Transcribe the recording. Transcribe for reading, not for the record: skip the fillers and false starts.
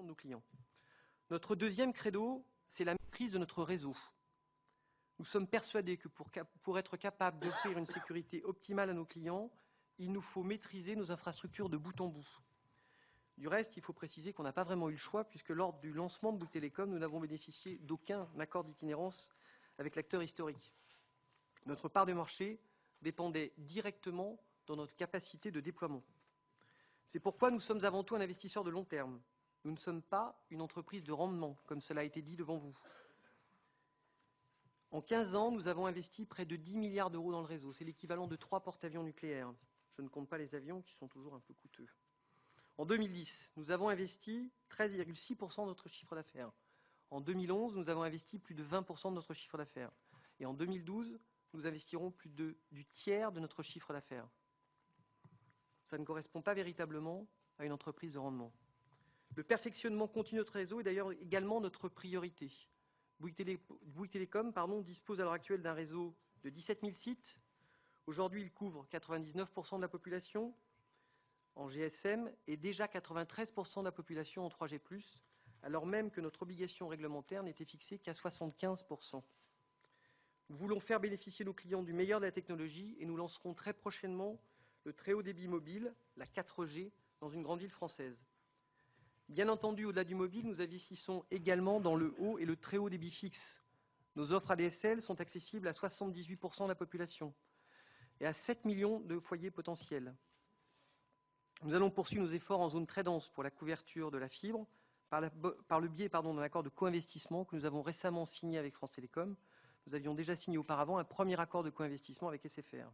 de nos clients. Notre deuxième credo, c'est la maîtrise de notre réseau. Nous sommes persuadés que pour être capable d'offrir une sécurité optimale à nos clients, il nous faut maîtriser nos infrastructures de bout en bout. Du reste, il faut préciser qu'on n'a pas vraiment eu le choix, puisque lors du lancement de Bouygues Telecom, nous n'avons bénéficié d'aucun accord d'itinérance avec l'acteur historique. Notre part de marché dépendait directement de notre capacité de déploiement. C'est pourquoi nous sommes avant tout un investisseur de long terme. Nous ne sommes pas une entreprise de rendement, comme cela a été dit devant vous. En 15 ans, nous avons investi près de 10 milliards d'euros dans le réseau. C'est l'équivalent de 3 porte-avions nucléaires. Je ne compte pas les avions qui sont toujours un peu coûteux. En 2010, nous avons investi 13,6% de notre chiffre d'affaires. En 2011, nous avons investi plus de 20% de notre chiffre d'affaires. Et en 2012, nous investirons plus du tiers de notre chiffre d'affaires. Ça ne correspond pas véritablement à une entreprise de rendement. Le perfectionnement continu de notre réseau est d'ailleurs également notre priorité. Bouygues Telecom dispose à l'heure actuelle d'un réseau de 17 000 sites. Aujourd'hui, il couvre 99% de la population en GSM et déjà 93% de la population en 3G+, alors même que notre obligation réglementaire n'était fixée qu'à 75%. Nous voulons faire bénéficier nos clients du meilleur de la technologie et nous lancerons très prochainement le très haut débit mobile, la 4G, dans une grande ville française. Bien entendu, au-delà du mobile, nous investissons également dans le haut et le très haut débit fixe. Nos offres ADSL sont accessibles à 78% de la population et à 7 millions de foyers potentiels. Nous allons poursuivre nos efforts en zone très dense pour la couverture de la fibre par le biais d'un accord de co-investissement que nous avons récemment signé avec France Télécom. Nous avions déjà signé auparavant un premier accord de co-investissement avec SFR.